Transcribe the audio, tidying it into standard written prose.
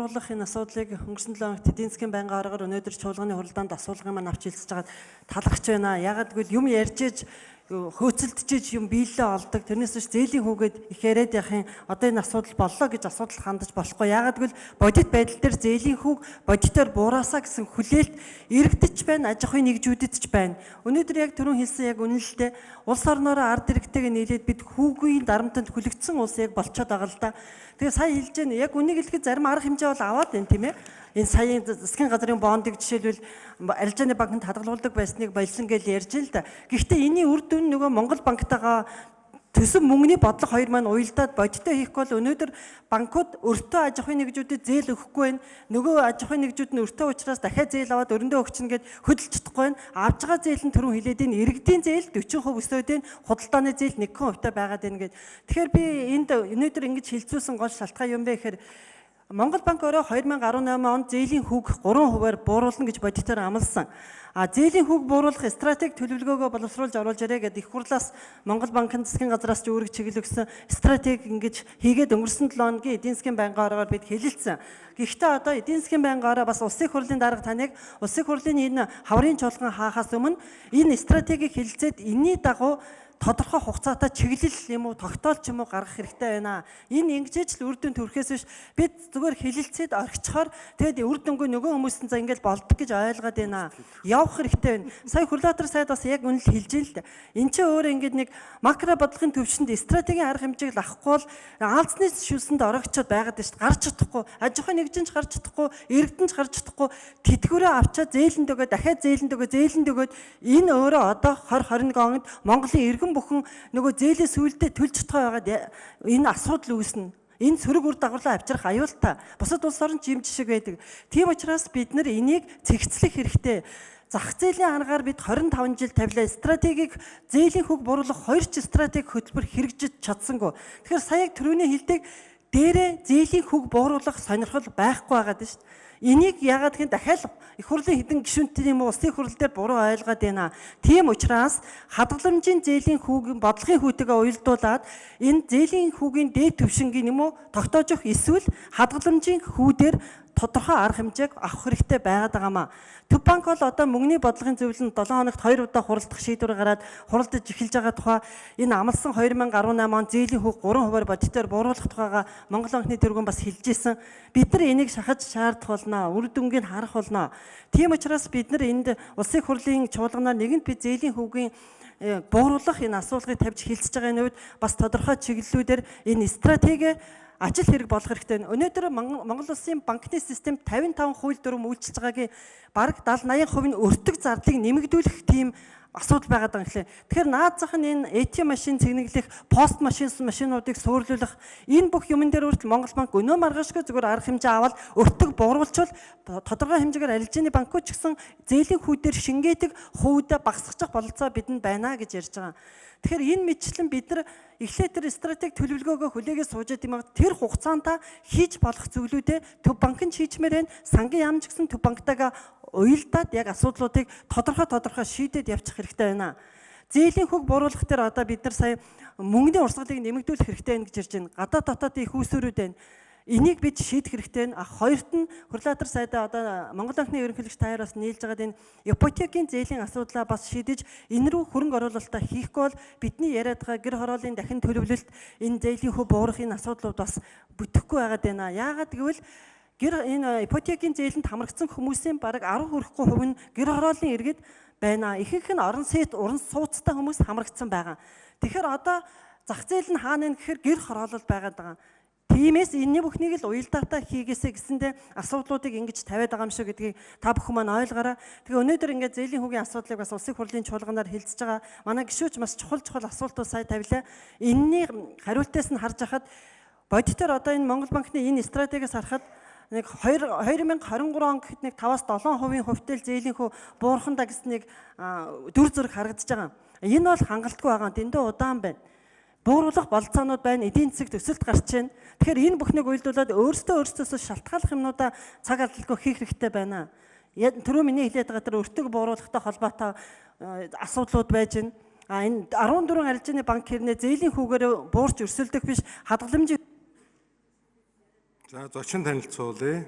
Энэ асуудлыг өнгөрсөн 7 хоногт эдийн засгийн байнгын аргаар өнөөдөр чуулганы хуралдаанд асуулгын маань авч хэлцэж байгаад талархаж байна. Ягаад гэвэл юм ярьж иж хөөцөлдөж юм биелэлээ олдог. Тэрнээс биш зээлийн хүүгээд их яриад яхин одоо энэ асуудал боллоо гэж асуудал хандаж болохгүй. Ягаад гэвэл бодит байдал дээр зээлийн хүүг бодитоор бураасаа гэсэн хүлээлт иргэдэж байна, аж ахуйн нэгжүүдэд ч байна. Өнөөдөр яг түрүүн хэлсэн яг үнэлэлтэй улс орноороо ард иргэдтэйг нийлээд бид хүүгийн дарамтанд хүлэгдсэн улс яг болчиход байгаа л да. Тэгээ сая хэлж байна. Яг үнийг хэлэхэд зарим арга хэмжээ бол аваад байна тийм ээ. Энэ саяын засгийн газрын бондыг жишээлбэл арилжааны банкнд хадгалуулдаг байсныг баялсан гэж ярьж л да. Гэхдээ энэний үр дүн нөгөө Монгол банктайгаа төсөв мөнгөний бодлого хоёр маань уялдаад бодиттой хийхгүй бол өнөөдөр банкуд өртөө аж ахуйн нэгжүүдэд зээл өгөхгүй байна. Нөгөө аж ахуйн нэгжүүд нь өртөө учраас дахиад зээл аваад өрөндөө өгчнө гэд хөдөлж чадахгүй байна. Авж байгаа зээл нь түрүүн хэлээд энэ иргэдийн зээл 40% өсөөд байна. Худалдааны зээл 1% байгаад байна гэд. Тэгэхээр би энд өнөөдөр ингэж хилцүүлсэн гол шалтгаан юм бэ гэхээр Монгол банк өөрөө 2018 онд зээлийн хүүг 3%-аар бууруулна гэж бодитоор амласан. Зээлийн хүүг бууруулах стратеги төлөвлөгөөгөө боловсруулж оруулж ирээ гэдэг их хурлаас Монгол банкны засгийн газраас ч үүрэг чиглэлсэн стратеги ингэж хийгээд өнгөрсөн 7 хоногийн эдийн засгийн байнгын аргаар бид хэлэлцсэн. Гэхдээ одоо эдийн засгийн байнгын араа бас улсын хурлын дарга таныг улсын хурлын энэ хаврын чуулган хаахаас өмнө энэ стратегийг хэлэлцээд энэний дагуу тодорхой хугацаатай чиглэл юм уу тогтоолч юм уу гаргах хэрэгтэй байна. Энэ ингэж л үр дүн төрөхөөс биш бид зүгээр хэлэлцээд орчихоор тэгээд үр дүнгүй нөгөө хүмүүст за ингэж болдог гэж ойлгоод байна. Явах хэрэгтэй байна. Сая Хүрлаатар сайд бас яг үнэл хэлж ийн л дээ. Энд чинь өөрөө ингэж нэг макро бодлогын төвшөнд стратегийн арга хэмжээг лахгүй бол аалзны шүлсэнд орогчод байгаад байна шүү дээ. Гарч чадахгүй, аж ахуйн нэгжинч гарч чадахгүй, иргэдэн ч гарч чадахгүй, тэтгэврээ авчаад зээлэнд өгөө, дахиад зээлэнд өгөөд энэ өөрөө одоо 2021 онд Монголын иргэн бүхэн нөгөө зээлээс сүйлдээ төлж чадгаа байгаад энэ асуудал үүснэ. Энэ сөрөг үр дагаварлаа авчрах аюултай. Бусад улс орн жим жишг байдаг. Тийм учраас бид нар энийг цэгцлэх хэрэгтэй. Зах зээлийн аргаар бид 25 жил тавилаа стратегийг зээлийн хүүг бууруулах 2 ч стратеги хөтөлбөр хэрэгжиж чадсангүй. Тэгэхээр саяг түрүүний хэлдэг дээрээ зээлийн хүүг бууруулах сонирхол байхгүй байгаа дээ шүү дээ. Энийг яагаад гэвэл дахиад их хурлын хэдэн гишүүнтэй юм уу улсын хурал дээр буруу ойлгоод байна. Тийм учраас хадгаламжийн зээлийн хүүгийн бодлогын хүүтэйгээ уялдуулаад энэ зээлийн хүүгийн дээд түвшингийн юм уу тогтоож өгөх эсвэл хадгаламжийн хүүдээр тодорхой арга хэмжээг авах хэрэгтэй байгаад байгаамаа. Төв банк бол одоо мөнгөний бодлогын зөвлөлд 7 хоногт 2 удаа хуралдах шийдвэр гараад хуралдаж эхэлж байгаа тухай энэ амлсан 2018 онд зээлийн хүүг 3%-аар бодитоор бууруулах тухайга Монгол банкны тэргүүн бас хэлж исэн. Бид нар энийг шахаж шаардах болно, үр дүнгийг харах болно. Тийм учраас бид нар энд улсын хурлын чуулганаар нэгэнт бид зээлийн хүүгийн бууруулах энэ асуулгыг тавьж хэлцэж байгаа энэ үед бас тодорхой чиглэлүүдээр энэ стратеги ажил хэрэг болох хэрэгтэй. Өнөөдөр Монгол улсын банкны систем 55 хууль дүрм үйлчилж байгаагийн бараг 70-80% нь өртөг зардлыг нэмэгдүүлэх тийм асуудал байгаад байгаа юм хэлээ. Тэгэхээр наад зах нь энэ ATM машин цэгнэглэх, пост машинуудыг суурлуулах энэ бүх юмн дээр хүртэл Монгол банк өнөө маргаашгүй зүгээр арга хэмжээ аваад өртөг бууруулчвал тодорхой хэмжээгээр арилжааны банкуд ч гэсэн зээлийн хүүдээр шингээдэг хувьд багасгах бололцоо бидэнд байна гэж ярьж байгаа. Тэгэхээр энэ мэтчлэн бид нар эхлээд тэр стратеги төлөвлөгөөгөө хүлээгээд суужээд юм аа тэр хугацаанд хийж болох зүйлүүдээ төв банк нь шийдмээр байна. Сангийн яамч гэсэн төв банктайгаа уялдаад яг асуудлуудыг тодорхой шийдээд явчих хэрэгтэй байна. Зээлийн хүүг бууруулах дээр одоо бид нар сая мөнгөний урсгалыг нэмэгдүүлэх хэрэгтэй байна гэж ярьж байна. Гадаад дотоодын их үүсвэрүүд байна. Энийг бид шийдэх хэрэгтэй байна. Хоёрт нь Хүрлаатар сайдаа одоо Монгол банкны ерөнхийлөгч таяар бас нийлж байгаад энэ ипотекийн зээлийн асуудлаа бас шийдэж энэ рүү хөрөнгө оруулалтаа хийхгүй бол бидний яриад байгаа гэр хорооллын дахин төлөвлөлт энэ зээлийн хүү буурах энэ асуудлууд бас бүтэхгүй байгаад байна. Яагаад гэвэл энэ ипотекийн зээлэнд хамрагдсан хүмүүсийн бараг 10 хүрэхгүй хувь нь гэр хорооллын иргэд байна. Ихэнх нь орон сууцтай хүмүүс хамрагдсан байгаа. Тэгэхээр одоо зах зээл нь хаана вэ гэхээр гэр хороолол байгаад байгаа. Тиймээс энэний бүхнийг л уялдаатаа хийгээсэ гэсэндээ асуудлуудыг ингэж тавиад байгаа юм шиг гэдгийг та бүхэн маань ойлгоорой. Тэгээ өнөөдөр ингээд зээлийн хүүгийн асуудлыг бас улсын хурлын чуулганаар хэлцэж байгаа. Манай гишүүч бас чухал асуудлууд сая тавилаа. Энэний хариултаас нь харж хахад бодитоор одоо энэ Монгол банкны энэ стратегиас харахад нэг 2023 он гэхэд нэг 5-7% хувьтай зээлийн хүү буурхандаа гэсэн нэг дүр зураг харагдаж байгаа. Энэ бол хангалтгүй байгаа. Дэндээ удаан байна. Бууруулах бололцоонууд байна, эдийн засаг төсөлд гарч байна. Тэгэхээр энэ бүхнийг уялдуулаад өөрсдөөсөө шалтгааллах юмнуудаа цаг алдалгүй хийх хэрэгтэй байна. Түрүү миний хэлээд байгаа тэр өртөг бууруулахтай холбоотой асуудлууд байж байна. Энэ 14 арилжааны банк хэрнээ зээлийн хүүгээр буурч өрсөлдөх биш хадгаламжийн За зочин танилцуулъя.